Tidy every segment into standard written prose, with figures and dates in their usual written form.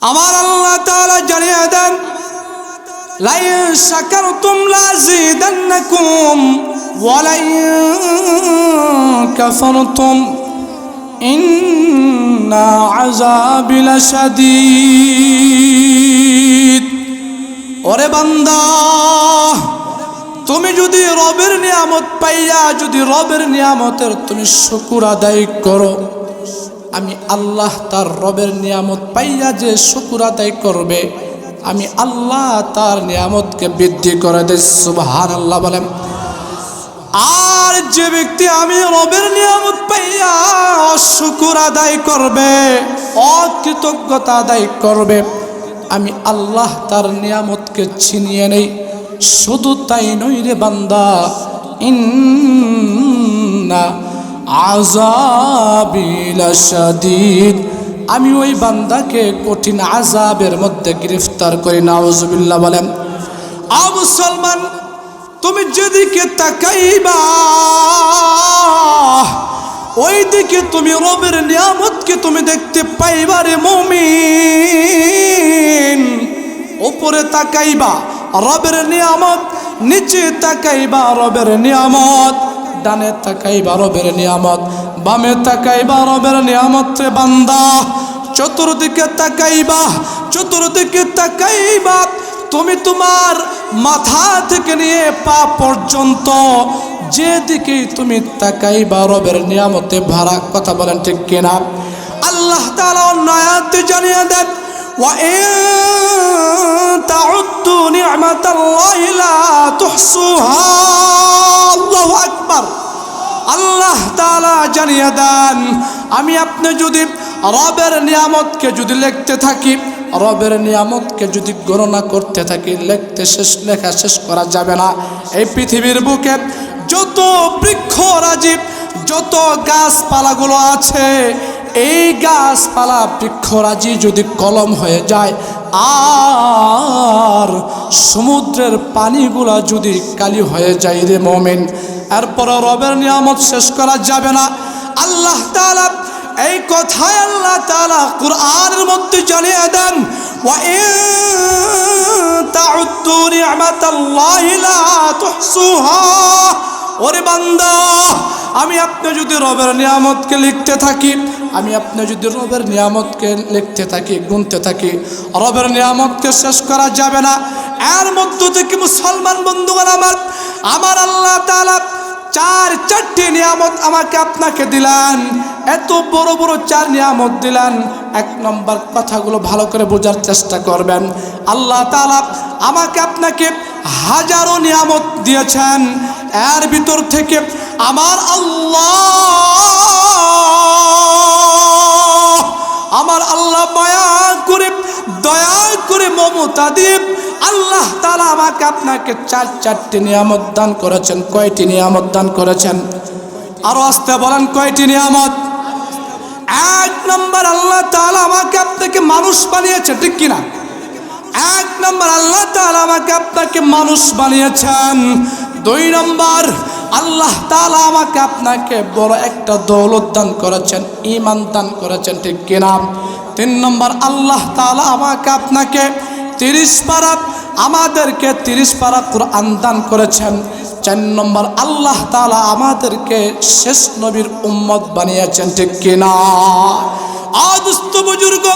আমার আল্লাহ তাআলা জানিয়ে দেন, লাইন শাকারতুম লাযীদান্নাকুম ওয়া লাইন কাফারতুম ইন্না আযাবি লাশাদীদ। ওরে বান্দা, তুমি যদি রবের নিয়ামত পাইয়া যদি রবের নিয়ামতের তুমি শুকর আদায় করো, আমি আল্লাহ তার রবের নিয়ামত পাইয়া যে শুকর আদায় করবে, আমি আল্লাহ তার নিয়ামতকে বৃদ্ধি করে দেই। সুবহানাল্লাহ বলেন। আর যে ব্যক্তি আমি রবের নিয়ামত পাইয়া শুকর আদায় করবে, অকৃতজ্ঞতা আদায় করবে, আমি আল্লাহ তার নিয়ামতকে ছিনিয়ে নেই। শুধু তাই নই রে বান্দা, ইন্না আযাবি লাশাদীদ, আমি ওই বান্দাকে কঠিন আযাবের মধ্যে গ্রেফতার করি। নাউজুবিল্লাহ বলেন। মুসলমান, তুমি যেদিকে তাকাইবা ওই দিকে তুমি রবের নিয়ামতকে তুমি দেখতে পাইবা রে মুমিন। উপরে তাকাইবা রবের নিয়ামত, নিচে তাকাইবা রবের নিয়ামত, ডানে তাকাইবা রবের নিয়ামত, বামে তাকাইবা রবের নিয়ামত রে বান্দা। চতুর্দিকে তাকাইবা, চতুর্দিকে তাকাইবা, তুমি তোমার মাথা থেকে নিয়ে পা পর্যন্ত যেদিকে তুমি তাকাইবা রবের নিয়ামতে ভরা। কথা বলেন ঠিক কিনা? আল্লাহ তাআলা অন্য আয়াতে জানিয়ে দেন, ওয়া ইন তাউদ্দু নি'মাতাল্লাহি লা তুহসুহা। আল্লাহু আকবার। আল্লাহ তাআলা জানিয়ে দেন, আমি আপনি যদি রবের নিয়ামতকে যদি লিখতে থাকি, রবের নিয়ামতকে যদি গণনা করতে থাকি, লেখা শেষ করা যাবে না। এই পৃথিবীর বুকে যত বৃক্ষরাজি, যত গাছপালাগুলো আছে, এই গাছপালা বৃক্ষরাজি যদি কলম হয়ে যায়, আর সমুদ্রের পানিগুলা যদি কালি হয়ে যায় রে মুমিন, এরপর রবের নিয়ামত শেষ করা যাবে না। আল্লাহ তাআলা এই কথায় আল্লাহ তাআলা কুরআনের মধ্যে জানিয়ে দেন, ওয়া ইন তাউদ্দু নি'মাতাল্লাহি লা তুহসুহা। ওরে বান্দা, আমি আপনি যদি রবের নিয়ামতকে লিখতে থাকি, আমি আপনি যদি রবের নিয়ামতকে লিখতে থাকি, গুনতে থাকি, রবের নিয়ামতকে শেষ করা যাবে না। এর মধ্য থেকে মুসলমান বন্ধুগণ আমার আল্লাহ তাআলা চারটি নিয়ামত আমাকে আপনাকে দিলেন। এত বড় বড় 4 নিয়ামত দিলেন। 1 নম্বর কথাগুলো ভালো করে বোঝার চেষ্টা করবেন। আল্লাহ তাআলা আমাকে আপনাকে হাজারো নিয়ামত দিয়েছেন, এর ভিতর থেকে আমার আল্লাহ দয়া করে মমতা দিয়ে আল্লাহ তাআলা আমাকে আপনাকে 4টি নিয়ামত দান করেছেন। কয়টি নিয়ামত দান করেছেন? আরো আসতে বলেন, কয়টি নিয়ামত? 1 নম্বর, আল্লাহ তাআলা আমাকে আপনাকে মানুষ বানিয়েছে, ঠিক কিনা? 1 নম্বর, আল্লাহ তাআলা আমাকে আপনাকে মানুষ বানিয়েছেন। 2 নম্বর, আল্লাহ তাআলা আমাকে আপনাকে বড় একটা দৌলত দান করেছেন, ঈমান দান করেছেন, ঠিক কিনা? 3 নম্বর, আল্লাহ তাআলা আমাকে আপনাকে 30 পারা, আমাদেরকে 30 পারা কোরআন দান করেছেন। 4 নম্বর, আল্লাহ তাআলা আমাদেরকে শেষ নবীর উম্মত বানিয়েছেন, ঠিক কিনা? দোস্ত বুজুর্গ,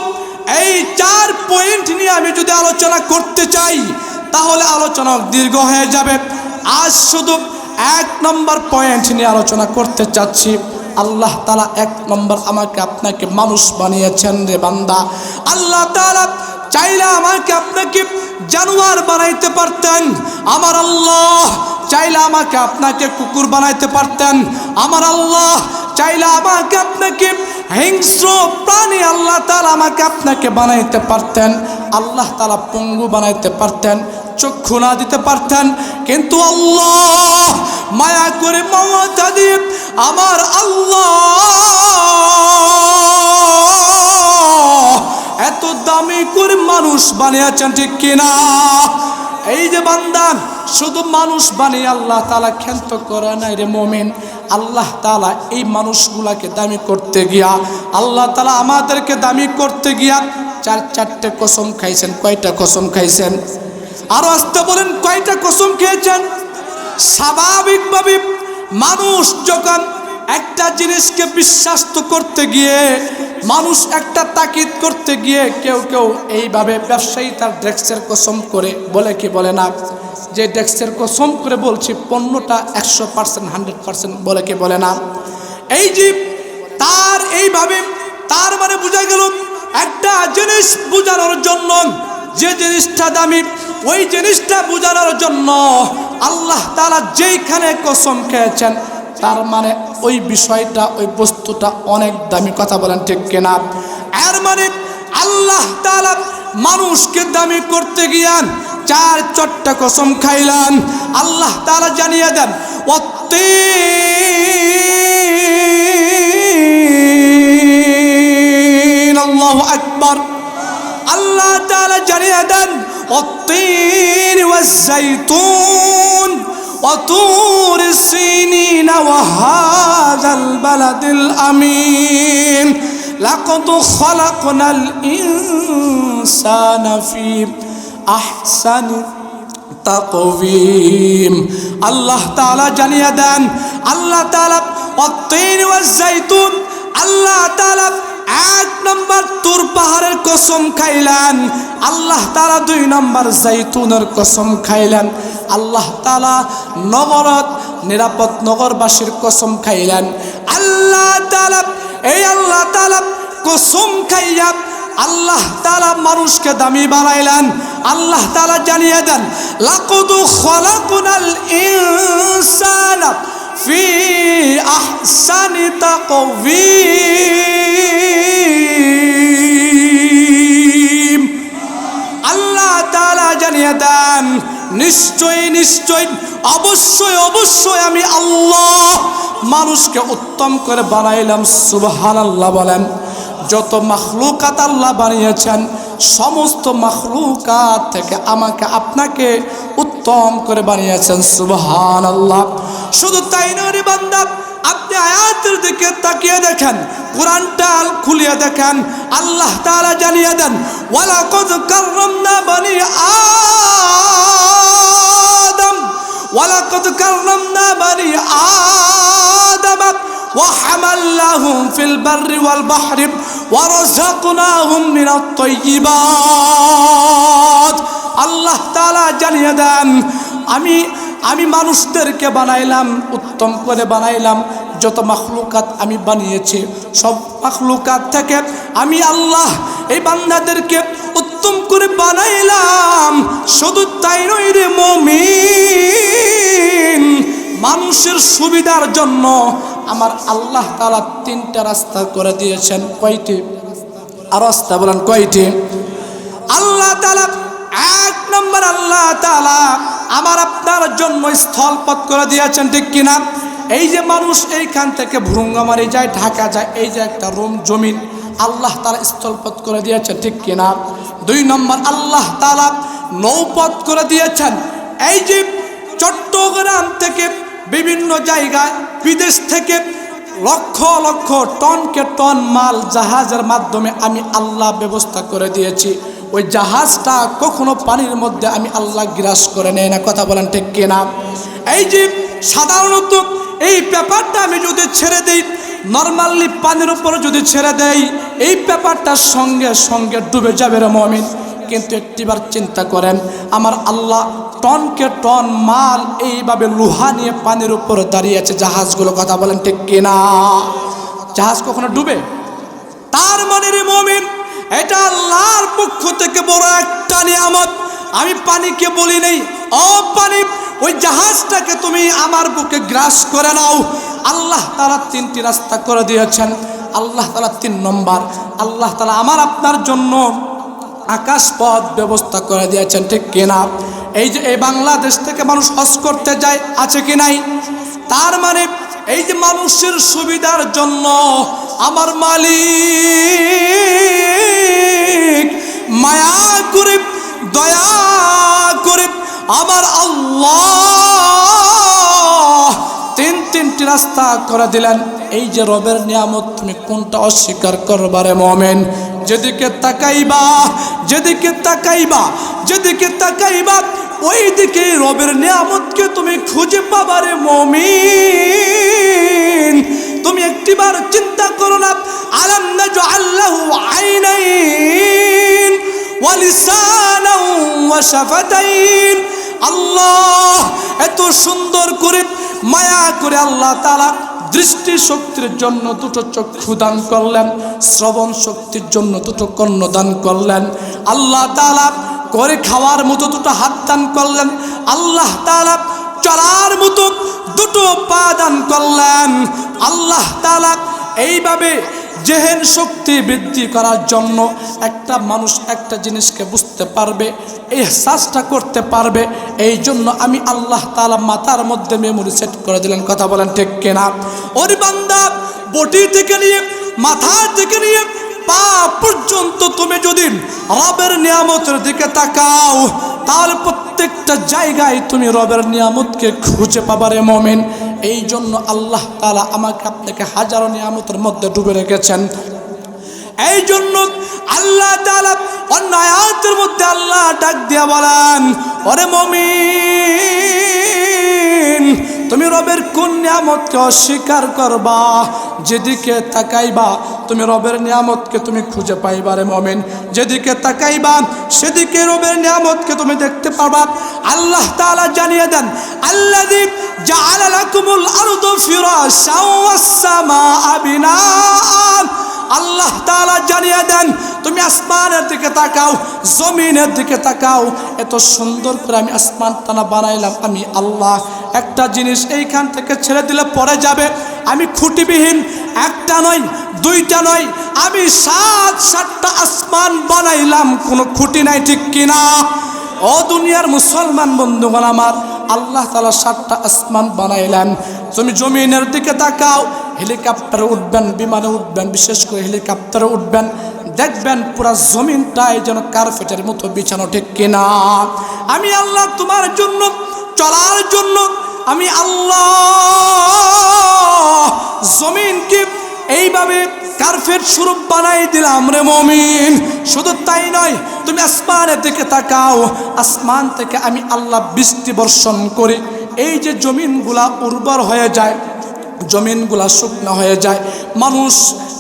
এই 4 পয়েন্ট নিয়ে আমি যদি আলোচনা করতে চাই তাহলে আলোচনা দীর্ঘ হয়ে যাবে। আজ শুধু 1 নম্বর পয়েন্ট নিয়ে আলোচনা করতে চাচ্ছি। আল্লাহ তাআলা 1 নম্বর আমাকে আপনাকে মানুষ বানিয়েছেন রে বান্দা। আল্লাহ তাআলা চাইলে আমাকে আপনাকে জানোয়ার বানাইতে পারতেন। আমার আল্লাহ চাইলে আমাকে আপনাকে কুকুর বানাইতে পারতেন। আমার আল্লাহ চাইলে আমাকে আপনাকে হিংস্র প্রাণী আল্লাহ তাআলা আমাকে আপনাকে বানাইতে পারতেন। আল্লাহ তাআলা পঙ্গু বানাইতে পারতেন, চক্ষু না দিতে পারতেন, কিন্তু আল্লাহ মায়া করে মমতা দিয়ে আমার আল্লাহ এত দামি করে মানুষ বানিয়েছেন, ঠিক কিনা? এই যে বান্দা, শুধু মানুষ বানিয়ে আল্লাহ তাআলা ক্ষান্ত করে নাই রে মুমিন। আল্লাহ তাআলা এই মানুষগুলাকে দামি করতে গিয়া, আল্লাহ তাআলা আমাদেরকে দামি করতে গিয়া চারটে কসম খাইছেন। কয়টা কসম খাইছেন? আরো আস্তে বলেন, কয়টা কসম খেয়েছেন? স্বাভাবিকভাবে মানুষ যখন একটা জিনিসকে বিশ্বাস করতে গিয়ে, মানুষ একটা তাকিদ করতে গিয়ে, কেউ কেউ এইভাবে ব্যবসায়ী তার ডেস্কের কসম করে বলে কি বলে না, যে ডেস্কের কসম করে বলছি পণ্যটা 100% 100% বলে কি বলে না। এই যে তার এইভাবে, তার মানে বোঝা গেল একটা জিনিস বোঝানোর জন্য, যে জিনিসটা দামি ওই জিনিসটা বোঝানোর জন্য আল্লাহ তাআলা যেইখানে কসম খেয়েছেন, তার মানে ওই বিষয়টা, ওই বস্তুটা অনেক দামি। কথা বলেন ঠিক কিনা? এর মানে আল্লাহ তাআলা মানুষকে দামি করতে গিয়ান 4 কসম খাইলেন। আল্লাহ তাআলা জানিয়ে দেন, ওয়াত্তিন, আল্লাহু আকবার। আল্লাহ তাআলা জানিয়ে দেন, ওয়াত্তিন ওয়াজ-যাইতুন وطور السينين وهذا البلد الأمين لقد خلقنا الإنسان في أحسن تقويم। আল্লাহ তাআলা জানিয়ে দেন, আল্লাহ তাআলা والطين والزيتون, আল্লাহ তাআলা 1 নম্বর তুর পাহাড়ের কসম খাইলেন, আল্লাহ তাআলা 2 নম্বর জাইতুনের কসম খাইলেন, আল্লাহ তাআলা নগরত নিরাপদ নগরবাসীর কসম খাইলেন। আল্লাহ তাআলা, এই আল্লাহ তাআলা কসম খাইয়া আল্লাহ তাআলা মানুষকে দামি বানাইলেন। আল্লাহ তাআলা জানিয়ে দেন, লাকাদ খালাকনাল ইনসানা ফি আহসানি তাকওয়িম। আল্লাহ তাআলা জানিয়ে দেন, নিশ্চয় নিশ্চয় অবশ্যই অবশ্যই আমি আল্লাহ মানুষকে উত্তম করে বানাইলাম। সুবহানাল্লাহ বলেন। যত মাখলুকাত আল্লাহ বানিয়েছেন, সমস্ত মাখলুকাত থেকে আমাকে আপনাকে উত্তম করে বানিয়েছেন। সুবহানাল্লাহ। শুধু তাই নয় বান্দা, আপনি আয়াতের দিকে তাকিয়ে দেখেন, কোরআনটা খুলিয়ে দেখেন, আল্লাহ তাআলা জানিয়ে দেন, ওয়ালাকাদ কাররামনা বানি আদম, ওয়ালাকাদ কাররামনা বানি আদম وحملناهم في البر والبحر ورزقناهم من الطيبات। আল্লাহ তাআলা জানিয়ে দেন, আমি মানুষদেরকে বানাইলাম, উত্তম করে বানাইলাম। যত মাখলুকাত আমি বানিয়েছি, সব মাখলুকাত থেকে আমি আল্লাহ এই বান্দাদেরকে উত্তম করে বানাইলাম। শুধু তাই নয় রে মুমিন, মানুষের সুবিধার জন্য আমার আল্লাহ তাআলা 3টা রাস্তা করে দিয়েছেন। কয়টি? আর রাস্তা বলেন কয়টি? আল্লাহ তাআলা 1 নম্বর, আল্লাহ তাআলা আমার আপনার জন্য স্থলপথ করে দিয়েছেন। ঠিক কিনা? এই যে মানুষ এইখান থেকে ভ্রুঙ্গামারি যায়, ঢাকা যায়, এই যে একটা রুম জমিন আল্লাহ তাআলা স্থলপথ করে দিয়েছেন। ঠিক কিনা? 2 নম্বর, আল্লাহ তাআলা নৌপথ করে দিয়েছেন। এই যে চট্টগ্রাম থেকে বিভিন্ন জায়গায়, বিদেশ থেকে লক্ষ লক্ষ টনকে টন মাল জাহাজের মাধ্যমে আমি আল্লাহ ব্যবস্থা করে দিয়েছি। ওই জাহাজটা কখনো পানির মধ্যে আমি আল্লাহ গ্রাস করে নেই না। কথা বলেন ঠিক কিনা? এই যে সাধারণত এই পেপারটা আমি যদি ছেড়ে দিই, নর্মালি পানির উপরে যদি ছেড়ে দেই, এই পেপারটার সঙ্গে সঙ্গে ডুবে যাবে রে মুমিন। কিন্তু একটিবার চিন্তা করেন, আমার আল্লাহ টনকে টন মাল এইভাবে লোহা নিয়ে পানির উপরে দাঁড়িয়েছে জাহাজগুলো। কথা বলেন ঠিক কিনা? জাহাজ কখনো ডুবে? তার মানে রে মুমিন, এটা আল্লাহর পক্ষ থেকে বড় একটা নিয়ামত। আমি পানিকে বলি নেই, ও পানি, ওই জাহাজটাকে তুমি আমার বুকে গ্রাস করে নাও। আল্লাহ তাআলা 3টি রাস্তা করে দিয়েছেন। আল্লাহ তাআলা 3 নম্বর, আল্লাহ তাআলা আমার আপনার জন্য আকাশ পথ ব্যবস্থা করে দিয়েছেন। ঠিক কিনা? এই যে এই বাংলাদেশ থেকে মানুষ হজ করতে যায়, আছে কি নাই? তার মানে এই যে মানুষের সুবিধার জন্য আমার মালিক মায়া করে, দয়া করে আমার আল্লাহ 3টি রাস্তা করে দিলেন। এই যে রবের নিয়ামত, তুমি কোনটা অস্বীকার করবারে মুমিন? যেদিকে তাকাইবা, যেদিকে তাকাইবা, যেদিকে তাকাইবা, ওই দিকে রবের নিয়ামতকে তুমি খুঁজে পাবারে মুমিন। তুমি একটিবার চিন্তা করো না, আলাম নাজআল লাহু আইনাইন ওয়া লিসানান ওয়া শাফাতাইন। আল্লাহ এত সুন্দর করে মায়া করে আল্লাহ তাআলা দৃষ্টি শক্তির জন্য দুটো চক্ষু দান করলেন, শ্রবণ শক্তির জন্য দুটো কর্ণ দান করলেন। আল্লাহ তাআলা করে খাওয়ার মতো দুটো হাত দান করলেন। আল্লাহ তাআলা চলার মতো দুটো পা দান করলেন। আল্লাহ তাআলা এইভাবে জেহেন শক্তি বৃদ্ধি করার জন্য একটা মানুষ একটা জিনিসকে বুঝতে পারবে, ইহসাসটা করতে পারবে। এই জন্য আমি আল্লাহ তাআলা মাথার মধ্যে মেমোরি সেট করে দিলেন। কথা বলেন ঠিক কিনা? ওর বান্দা, বডি থেকে নিয়ে মাথা থেকে নিয়ে পা পর্যন্ত তুমি যদি রবের নিয়ামতের দিকে তাকাও, তাহলে প্রত্যেকটা জায়গায় তুমি রবের নিয়ামতকে খুঁজে পাবারে মুমিন। এই জন্য আল্লাহ তাআলা আমাকে আপনাকে হাজারো নিয়ামতের মধ্যে ডুবে রেখেছেন। এই জন্য আল্লাহ তাআলা অন্য আয়াতের মধ্যে আল্লাহ ডাক দিয়া বলেন, ওরে মুমিন, তুমি রবের কোন নিয়ামতকে অস্বীকার করবা? যেদিকে তাকাইবা তুমি রবের নিয়ামতকে তুমি খুঁজে পাইবারে মুমিন। যেদিকে তাকাইবা সেদিকে রবের নিয়ামতকে তুমি দেখতে পারবা। আল্লাহ তাআলা জানিয়ে দেন, আল্লাযী জাআলা লাকুমুল আরদা ফিরাশাও ওয়াস সামাআ বিনাআন। আল্লাহ তাআলা জানিয়ে দেন, তুমি আসমানের দিকে তাকাও, জমিনের দিকে তাকাও, এত সুন্দর করে আমি আসমানটা বানাইলাম আমি আল্লাহ। একটা জিনিস এইখান থেকে ছেড়ে দিলে পড়ে যাবে। আমি খুঁটিবিহীন একটা নয়, দুইটা নয়, আমি সাতটা আসমান বানাইলাম, কোনো খুঁটি নাই, ঠিক কিনা? ও দুনিয়ার মুসলমান বন্ধুগণ আমার, আল্লাহ তাআলা 7টা আসমান বানাইলেন। তুমি জমিনের দিকে তাকাও, হেলিকপ্টারে উঠবেন, বিমানে উঠবেন, বিশেষ করে হেলিকপ্টারে উঠবেন, দেখবেন পুরা জমিনটাই যেন কার্পেটের মতো বিছানো, ঠিক কিনা? আমি আল্লাহ তোমার জন্য চলার জন্য আমি আল্লাহ জমিনকে এইভাবে কার্পেট স্বরূপ বানাই দিলাম রে মুমিন। শুধু তাই নয়, তুমি আসমানের দিকে তাকাও, আসমান থেকে আমি আল্লাহ বৃষ্টি বর্ষণ করি। এই যে জমিনগুলা উর্বর হয়ে যায়, জমিনগুলা শুকনো হয়ে যায়, মানুষ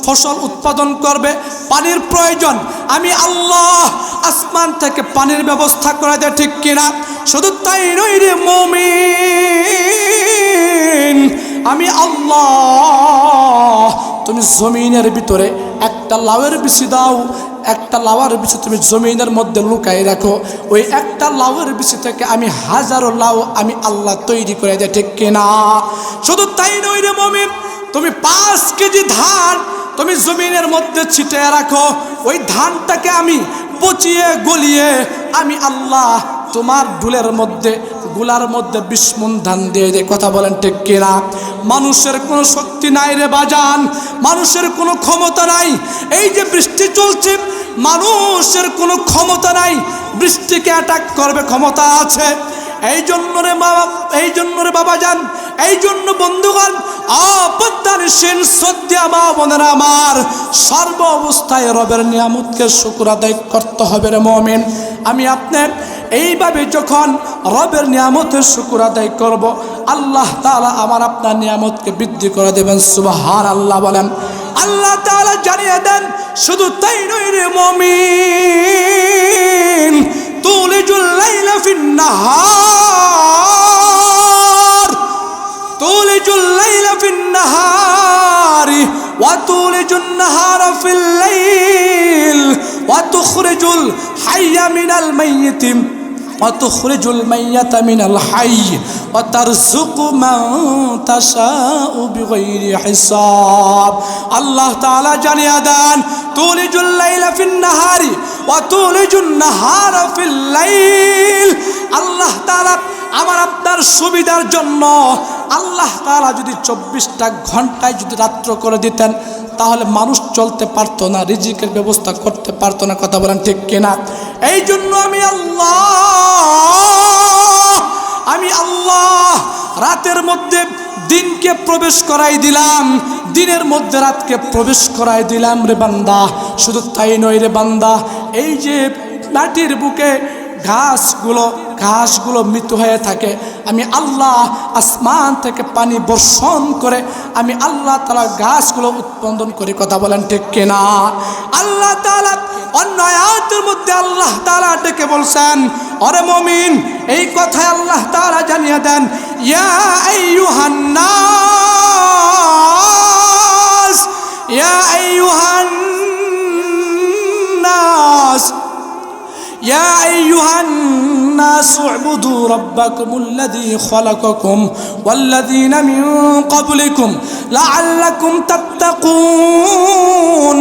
ফসল উৎপাদন করবে, পানির প্রয়োজন, আমি আল্লাহ আসমান থেকে পানির ব্যবস্থা করে দেয়, ঠিক কিনা? শুধু তাই নয় রে মুমিন, আমি আল্লাহ তুমি জমিনের ভিতরে একটা লাউয়ের বিচি দাও, একটা লাউয়ের বিচি তুমি জমিনের মধ্যে লুকাই রাখো, ওই একটা লাউয়ের বিচি থেকে আমি হাজারো লাউ আমি আল্লাহ তৈরি করে দেয়, ঠিক কিনা? শুধু তাই নয় রে মুমিন, তুমি 5 কেজি ধান তুমি জমিনের মধ্যে ছিটিয়ে রাখো, ওই ধানটাকে আমি পচিয়ে গলিয়ে আমি আল্লাহ তোমার ডুলের মধ্যে গুলার মধ্যে 20 মণ ধান দিয়ে দেয়। কথা বলেন ঠিক কিনা? মানুষের কোনো শক্তি নাই রে বাজান, মানুষের কোনো ক্ষমতা নাই। এই যে বৃষ্টি চলছে, মানুষের কোনো ক্ষমতা নাই, বৃষ্টিকে অ্যাটাক করবে ক্ষমতা আছে। এই জন্য রে বাবা, এই জন্য রে বাবাজান, এই জন্য বন্ধুগণ, আপত্তানিসীন শ্রদ্ধা মা বোনেরা আমার, সর্ব অবস্থায় রবের নিয়ামতকে শুকর আদায় করতে হবে রে মুমিন। আমি আপনি এইভাবে যখন রবের নিয়ামতের শুকর আদায় করব, আল্লাহ তাআলা আমার আপনার নিয়ামতকে বৃদ্ধি করে দেবেন। সুবহানাল্লাহ বলেন। আল্লাহ তাআলা জানিয়ে দেন, শুধু তাই নয় রে মুমিন, তুলিজুল লাইলা ফিন নাহার, তুলিজুল লাইলা ফিন নাহারি ওয়া তুলিজুন নাহারা ফিল লাইল ওয়া তুখরিজুল হাইয়া মিনাল মাইয়িতি ওয়া তুখরিজুল মাইয়াতা মিনাল হাইয়্য ওয়া তারযুকু মান তাশাউ বিগাইরি হিসাব। আল্লাহ তাআলা জানিয়ে দেন, তুলিজুল লাইলা ফিন নাহারি ওয়া তুলিজুন নাহারা ফিল লাইল। আল্লাহ তাআলা আমার আপনার সুবিধার জন্য আল্লাহ তাআলা যদি 24টা ঘন্টায় যদি রাত্র করে দিতেন, তাহলে মানুষ চলতে পারতো না, রিজিকের ব্যবস্থা করতে পারতো না। কথা বলেন ঠিক কিনা? এই জন্য আমি আল্লাহ রাতের মধ্যে দিনকে প্রবেশ করাই দিলাম, দিনের মধ্যে রাতকে প্রবেশ করাই দিলাম রে বান্দা। শুধু তাই নয় রে বান্দা, এই যে মাটির বুকে ঘাসগুলো মৃত হয়ে থাকে, আমি আল্লাহ আসমান থেকে পানি বর্ষণ করে আমি আল্লাহ তাআলা গাছগুলো উৎপাদন করি। কথা বলেন ঠিক কিনা? আল্লাহ তাআলা অন্য আয়াতের মধ্যে আল্লাহ তাআলা ডেকে বলছেন, ওরে মুমিন, এই কথা আল্লাহ তাআলা জানিয়ে দেন, ইয়া আইয়ুহান নাস, ইয়া আইয়ুহান নাস, ইয়া আইয়ুহান নাস উবুদু রাব্বাকুমুল্লাযী খালাকাকুম ওয়াল্লাযীনা মিন ক্বাবলিকুম লাআল্লাকুম তাত্তাকুন।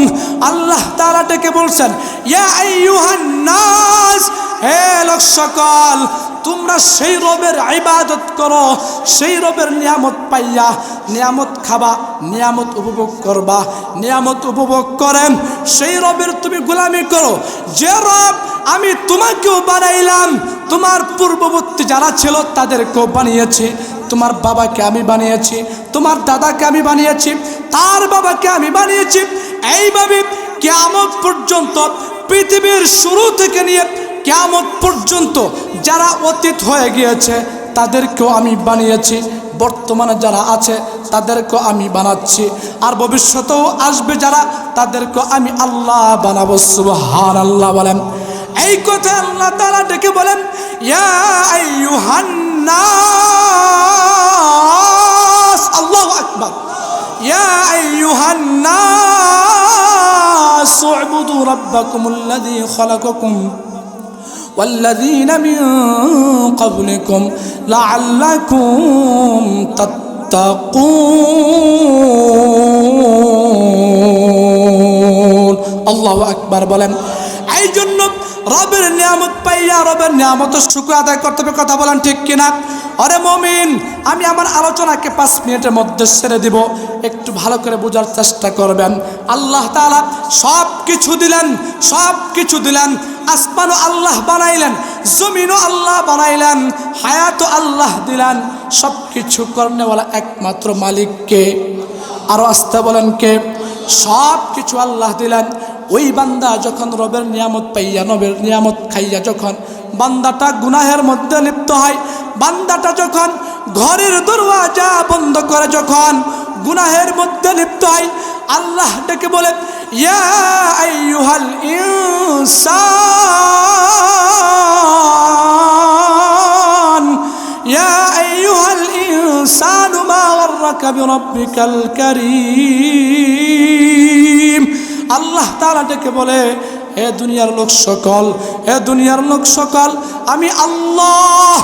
আল্লাহ তাআলা ডেকে বলছেন, ইয়া আইয়ুহান নাস, হে লোক সকল, তোমরা সেই রবের ইবাদত করো, সেই রবের নিয়ামত পাইয়া নিয়ামত খাবা, নিয়ামত উপভোগ করবা, নিয়ামত উপভোগ করেন সেই রবের তুমি গোলামি করো, যে রব আমি তোমাকেও বানাইলাম, তোমার পূর্ববর্তী যারা ছিল তাদেরকেও বানিয়েছি। তোমার বাবাকে আমি বানিয়েছি, তোমার দাদাকে আমি বানিয়েছি, তার বাবাকে আমি বানিয়েছি। এইভাবে কিয়ামত পর্যন্ত, পৃথিবীর শুরু থেকে নিয়ে কিয়ামত পর্যন্ত যারা অতীত হয়ে গিয়েছে তাদেরকেও আমি বানিয়েছি, বর্তমানে যারা আছে তাদেরকেও আমি বানাচ্ছি, আর ভবিষ্যতেও আসবে যারা তাদেরকেও আমি আল্লাহ বানাবো। সুবহানাল্লাহ বলেন। এই কথা আল্লাহ তাআলা ডেকে বলেন, ইয়া আইয়ুহান নাস, আল্লাহু আকবার, ইয়া আইয়ুহান নাস উবুদু রাব্বাকুমুল্লাযী খালাকাকুম ওয়াল্লাযীনা মিন ক্বাবলিকুম লাআল্লাকুম তাত্তাকুন। আল্লাহু আকবার বলেন। এই জন্য রবের নিয়ামত পাইয়া রবের নিয়ামতের শুকর আদায় করতে হবে। কথা বলেন ঠিক কিনা? আরে মুমিন, আমি আমার আলোচনাকে 5 মিনিটের মধ্যে ছেড়ে দিব, একটু ভালো করে বোঝার চেষ্টা করবেন। আল্লাহ তাআলা সব কিছু দিলেন, সব কিছু দিলেন। আসমানও আল্লাহ বানাইলেন, জমিনও আল্লাহ বানাইলেন, হায়াতও আল্লাহ দিলেন। সব কিছু করনেওয়ালা একমাত্র মালিককে। আরো আসতে বলেন কে? সব কিছু আল্লাহ দিলেন। ওই বান্দা যখন রবের নিয়ামত পাইয়া, রবের নিয়ামত খাইয়া যখন বান্দাটা গুনাহের মধ্যে লিপ্ত হয়, বান্দাটা যখন ঘরের দরওয়াজা বন্ধ করে যখন গুনাহের মধ্যে লিপ্ত হয়, আল্লাহ ডেকে বলে, ইয়া আইয়ুহাল ইনসান, ইয়া আইয়ুহাল ইনসানু মা গাররাকা বিরাব্বিকাল কারীম। আল্লাহ তাআলা ডেকে বলে, হে দুনিয়ার লোক সকল, হে দুনিয়ার লোক সকল, আমি আল্লাহ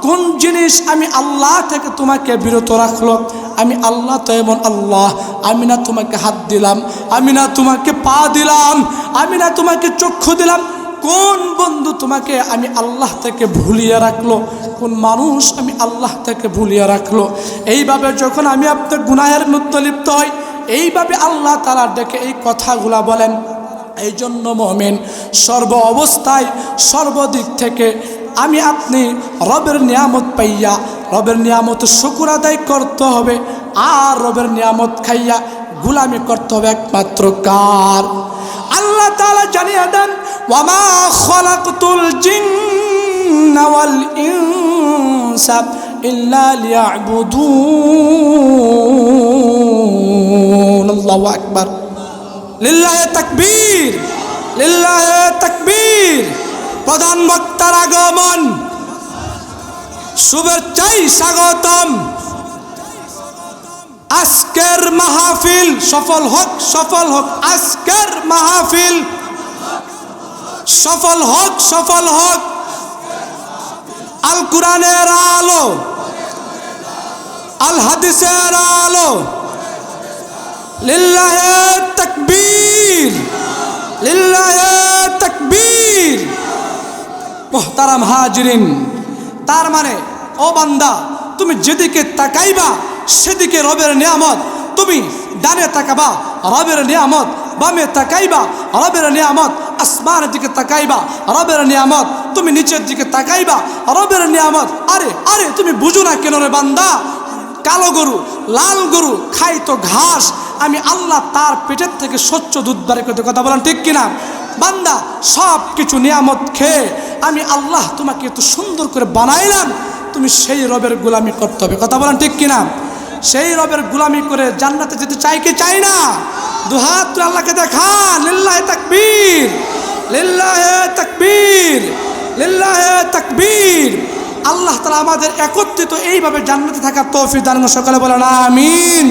কোন জিনিস আমি আল্লাহ থেকে তোমাকে বিরত রাখলো? আমি আল্লাহ তো এমন আল্লাহ, আমি না তোমাকে হাত দিলাম, আমি না তোমাকে পা দিলাম, আমি না তোমাকে চক্ষু দিলাম। কোন বন্ধু তোমাকে আমি আল্লাহ থেকে ভুলিয়ে রাখলো? কোন মানুষ আমি আল্লাহ থেকে ভুলিয়ে রাখলো? এইভাবে যখন আমি আপনার গুনাহের মধ্যে লিপ্ত হই, এইভাবে আল্লাহ তাআলা ডেকে এই কথাগুলা বলেন। এই জন্য মুমিন সর্ব অবস্থায় সর্বদিক থেকে আমি আপনি রবের নিয়ামত পাইয়া রবের নিয়ামত শুকর আদায় করতে হবে, আর রবের নিয়ামত খাইয়া গোলামি করতে হবে একমাত্র কার? আল্লাহ তাআলা জানিয়ে দেন, ওয়ামা খালাকতুল জিন্না ওয়াল ইনসা ইল্লা লিয়াবুদুন। আল্লাহু আকবার, লিল্লাহি তাকবীর, লিল্লাহি তাকবীর। প্রধান বক্তার আগমন, শুভেচ্ছাই স্বাগতম। আজকের মাহফিল সফল হোক, সফল হোক। আজকের মাহফিল সফল হোক, সফল হোক। আল কোরআনের আলো, আল হাদিসের আলো। লিল্লাহি তাকবীর, লিল্লাহি তাকবীর। মুহতারাম হাজিরিন, তার মানে ও বান্দা, তুমি যেদিকে তাকাইবা সেদিকে রবের নিয়ামত। তুমি ডানে তাকাবা, রবের নিয়ামত। বামে তাকাইবা, রবের নিয়ামত। আসমানের দিকে তাকাইবা, রবের নিয়ামত। তুমি নিচের দিকে তাকাইবা, রবের নিয়ামত। আরে আরে তুমি বুঝো না কেন রে বান্দা? কালো গরু, লাল গরু খাইতো ঘাস, আমি আল্লাহ তার পেটের থেকে স্বচ্ছ দুধ বাড়ি করতে, কথা বলেন ঠিক কিনা? বান্দা সব কিছু নিয়ামত খেয়ে আমি আল্লাহ তোমাকে এত সুন্দর করে বানাইলাম, তুমি সেই রবের গোলামি করতে হবে, কথা বলেন ঠিক কিনা? সেই রবের গোলামি করে জান্নাতে যেতে চাই কি চাই না? দুহাত তুলে আল্লাহকে দেখান, লিল্লাহে তাকবীর, লিল্লাহে তাকবীর, লিল্লাহে তাকবীর। আল্লাহ তাআলা আমাদের একত্রিত এইভাবে জান্নাতে থাকার তৌফিক দান করুন, সকলে বলেন আমিন।